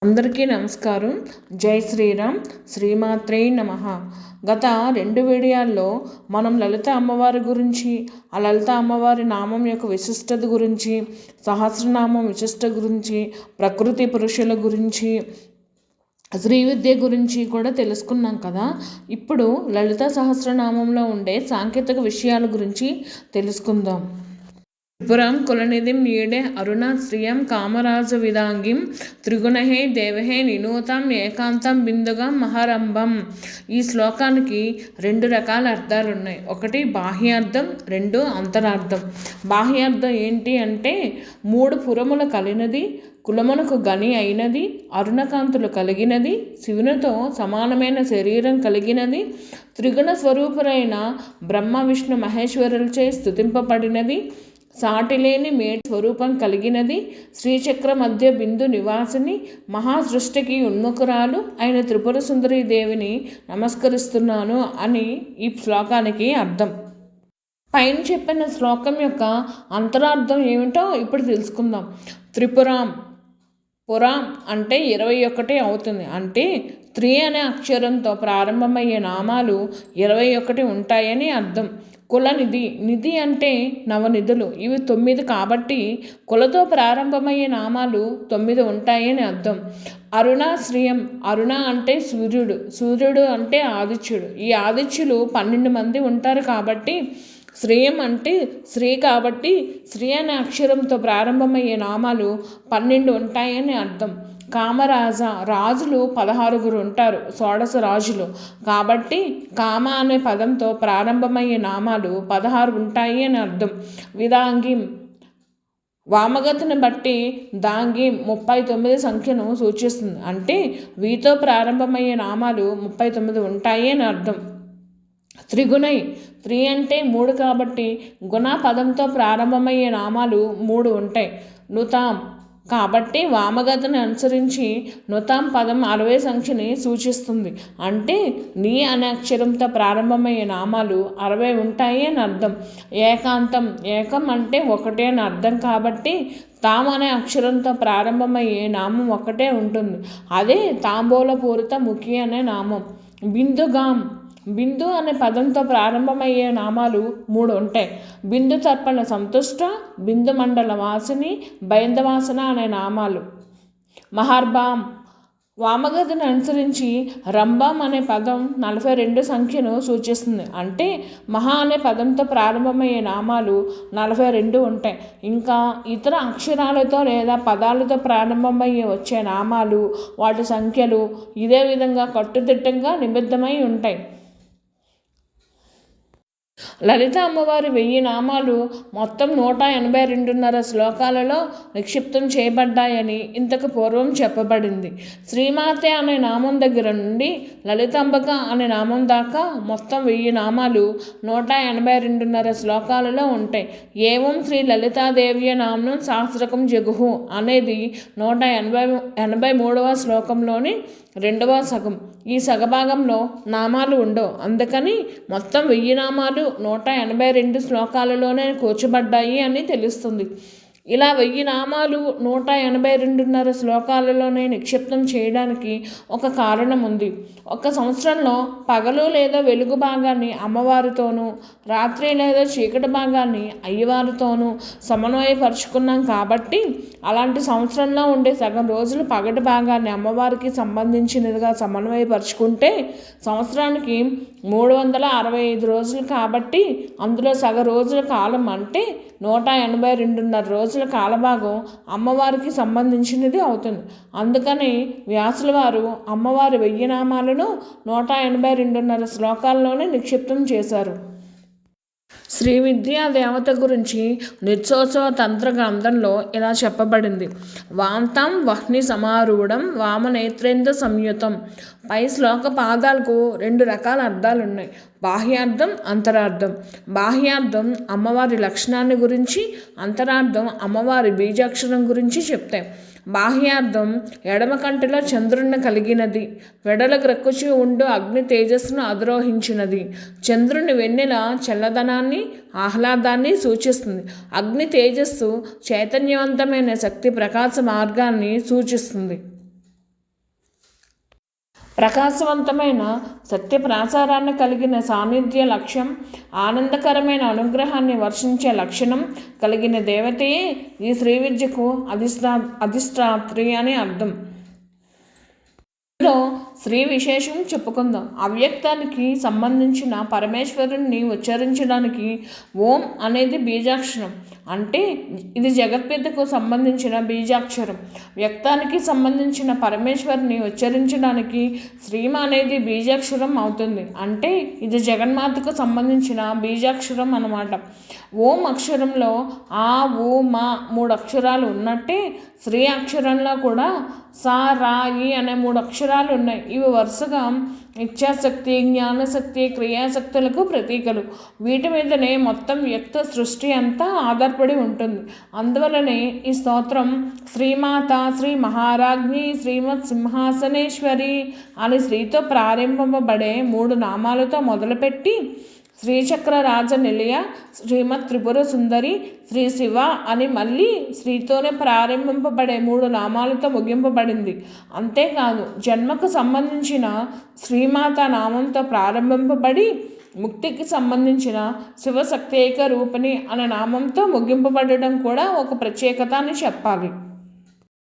అందరికీ నమస్కారం. జై శ్రీరామ్. శ్రీమాత్రే నమః. గత 2 వీడియోల్లో మనం లలిత అమ్మవారి గురించి, ఆ లలిత అమ్మవారి నామం యొక్క విశిష్టత గురించి, సహస్రనామం విశిష్టత గురించి, ప్రకృతి పురుషుల గురించి, శ్రీ విద్య గురించి కూడా తెలుసుకున్నాం కదా. ఇప్పుడు లలిత సహస్రనామంలో ఉండే సాంకేతిక విషయాల గురించి తెలుసుకుందాం. త్రిపురం కులనిధిం నీడే అరుణ శ్రియం కామరాజ విదాంగిం త్రిగుణహే దేవహే నినూతం ఏకాంతం బిందుగా మహారంభం. ఈ శ్లోకానికి 2 రకాల అర్థాలు ఉన్నాయి. ఒకటి బాహ్యార్థం, 2 అంతరార్థం. బాహ్యార్థం ఏంటి అంటే 3 పురముల కలిగినది, కులమునకు గని అయినది, అరుణకాంతులు కలిగినది, శివునితో సమానమైన శరీరం కలిగినది, త్రిగుణ స్వరూపురైన బ్రహ్మ విష్ణు మహేశ్వరులచే స్తుతింపబడినది, సాటిలేని మేటి స్వరూపం కలిగినది, శ్రీచక్ర మధ్య బిందు నివాసిని, మహాసృష్టికి ఉన్ముఖురాలు అయిన త్రిపుర సుందరి దేవిని నమస్కరిస్తున్నాను అని ఈ శ్లోకానికి అర్థం. పైన చెప్పిన శ్లోకం యొక్క అంతరార్థం ఏమిటో ఇప్పుడు తెలుసుకుందాం. త్రిపురం, పురం అంటే 21 అవుతుంది. అంటే త్రి అనే అక్షరంతో ప్రారంభమయ్యే నామాలు 21 ఉంటాయని అర్థం. కులనిధి, నిధి అంటే నవనిధులు, ఇవి 9 కాబట్టి కులతో ప్రారంభమయ్యే నామాలు 9 ఉంటాయని అర్థం. అరుణ శ్రియం, అరుణ అంటే సూర్యుడు, సూర్యుడు అంటే ఆదిత్యుడు, ఈ ఆదిత్యులు 12 మంది ఉంటారు కాబట్టి శ్రేయం అంటే శ్రీ కాబట్టి శ్రీ అనే అక్షరంతో ప్రారంభమయ్యే నామాలు 12 ఉంటాయని అర్థం. కామరాజ, రాజులు 16 ఉంటారు, 16 రాజులు కాబట్టి కామ అనే పదంతో ప్రారంభమయ్యే నామాలు 16 ఉంటాయి అని అర్థం. విదాంగిం, వామగతిని బట్టి దాంగిం 39 సంఖ్యను సూచిస్తుంది. అంటే వీతో ప్రారంభమయ్యే నామాలు 39 ఉంటాయి అని అర్థం. త్రిగుణై, త్రి అంటే 3 కాబట్టి గుణ పదంతో ప్రారంభమయ్యే నామాలు 3 ఉంటాయి. నుతాం కాబట్టి వామగతిని అనుసరించి నుతాం పదం 60 సంఖ్యని సూచిస్తుంది. అంటే నీ అనే అక్షరంతో ప్రారంభమయ్యే నామాలు 60 ఉంటాయి అని అర్థం. ఏకాంతం, ఏకం అంటే 1 అని అర్థం కాబట్టి తాము అనే అక్షరంతో ప్రారంభమయ్యే నామం 1 ఉంటుంది. అదే తాంబూల పూరిత ముఖి అనే నామం. బిందుగాం, బిందు అనే పదంతో ప్రారంభమయ్యే నామాలు 3 ఉంటాయి. బిందు తర్పణ సంతుష్ట, బిందు మండల వాసిని, బైందవాసన అనే నామాలు. మహార్భాం, వామగతిని అనుసరించి రంభం అనే పదం 42 సంఖ్యను సూచిస్తుంది. అంటే మహా అనే పదంతో ప్రారంభమయ్యే నామాలు 42 ఉంటాయి. ఇంకా ఇతర అక్షరాలతో లేదా పదాలతో ప్రారంభమయ్యే వచ్చే నామాలు, వాటి సంఖ్యలు ఇదే విధంగా కట్టుదిట్టంగా నిబద్ధమై ఉంటాయి. లలిత అమ్మవారి 1000 నామాలు మొత్తం 182.5 శ్లోకాలలో నిక్షిప్తం చేయబడ్డాయని ఇంతకు పూర్వం చెప్పబడింది. శ్రీమాతే అనే నామం దగ్గర నుండి లలితాంబక అనే నామం దాకా మొత్తం 1000 నామాలు 182.5 శ్లోకాలలో ఉంటాయి. ఏవం శ్రీ లలితాదేవ్య నామం సహస్రకం జగుహు అనేది 183వ శ్లోకంలోని 2వ సగం. ఈ సగభాగంలో నామాలు ఉండవు. అందుకని మొత్తం 1000 నామాలు 182 శ్లోకాలలోనే కూర్చబడ్డాయి అని తెలుస్తుంది. ఇలా 1000 నామాలు 182.5 శ్లోకాలలోనే నిక్షిప్తం చేయడానికి ఒక కారణం ఉంది. ఒక సంవత్సరంలో పగలు లేదా వెలుగు భాగాన్ని అమ్మవారితోనూ, రాత్రి లేదా చీకటి భాగాన్ని అయ్యవారితోనూ సమన్వయపరుచుకున్నాం కాబట్టి అలాంటి సంవత్సరంలో ఉండే సగం రోజులు పగటి భాగాన్ని అమ్మవారికి సంబంధించినదిగా సమన్వయపరుచుకుంటే సంవత్సరానికి 365 రోజులు కాబట్టి అందులో సగ రోజుల కాలం అంటే 182.5 రోజుల కాలభాగం అమ్మవారికి సంబంధించినది అవుతుంది. అందుకని వ్యాసుల వారు అమ్మవారి 1000 నామాలను 182.5 శ్లోకాల్లోనే నిక్షిప్తం చేశారు. శ్రీ విద్యా దేవత గురించి నిత్యోత్సవ తంత్ర గ్రంథంలో ఇలా చెప్పబడింది. వాంతం వహ్ని సమారూఢం వామనేత్రేంద్ర సంయుతం. పై శ్లోక పాదాలకు 2 రకాల అర్థాలు ఉన్నాయి. బాహ్యార్థం, అంతరార్థం. బాహ్యార్థం అమ్మవారి లక్షణాన్ని గురించి, అంతరార్థం అమ్మవారి బీజాక్షరం గురించి చెప్తాయి. బాహ్యార్థం ఎడమ కంటిలో చంద్రుడిని కలిగినది, వెడల గ్రక్కుచి ఉండు అగ్ని తేజస్సును అధిరోహించినది. చంద్రుని వెన్నెల చల్లదనాన్ని, ఆహ్లాదాన్ని సూచిస్తుంది. అగ్ని తేజస్సు చైతన్యవంతమైన శక్తి ప్రకాశ మార్గాన్ని సూచిస్తుంది. ప్రకాశవంతమైన సత్య ప్రాచారాన్ని కలిగిన సాన్నిధ్య లక్ష్యం, ఆనందకరమైన అనుగ్రహాన్ని వర్షించే లక్షణం కలిగిన దేవతయే ఈ శ్రీ విద్యకు అధిష్టాత్రి అని అర్థం. శ్రీ విశేషం చెప్పుకుందాం. అవ్యక్తానికి సంబంధించిన పరమేశ్వరుణ్ణి ఉచ్చరించడానికి ఓం అనేది బీజాక్షరం. అంటే ఇది జగత్పితకు సంబంధించిన బీజాక్షరం. వ్యక్తానికి సంబంధించిన పరమేశ్వరుని ఉచ్చరించడానికి శ్రీమ అనేది బీజాక్షరం అవుతుంది. అంటే ఇది జగన్మాతకు సంబంధించిన బీజాక్షరం అన్నమాట. ఓం అక్షరంలో ఆ, ఊ, మా 3 అక్షరాలు ఉన్నట్టే శ్రీ అక్షరంలో కూడా సా, రా, ఈ అనే 3 అక్షరాలు ఉన్నాయి. ఇవి వరుసగా ఇచ్ఛాశక్తి, జ్ఞానశక్తి, క్రియాశక్తులకు ప్రతీకలు. వీటి మీదనే మొత్తం వ్యక్త సృష్టి అంతా ఆధారపడి ఉంటుంది. అందువలనే ఈ స్తోత్రం శ్రీమాత, శ్రీ మహారాజ్ఞి, శ్రీమత్ సింహాసనేశ్వరి అని శ్రీతో ప్రారంభింపబడే 3 నామాలతో మొదలుపెట్టి శ్రీచక్ర రాజ నిలయ, శ్రీమత్ త్రిపుర సుందరి, శ్రీ శివ అని మళ్ళీ శ్రీతోనే ప్రారంభింపబడే 3 నామాలతో ముగింపబడింది. అంతేకాదు జన్మకు సంబంధించిన శ్రీమాత నామంతో ప్రారంభింపబడి ముక్తికి సంబంధించిన శివశక్తేక రూపిణి అనే నామంతో ముగింపబడడం కూడా ఒక ప్రత్యేకత అని చెప్పాలి.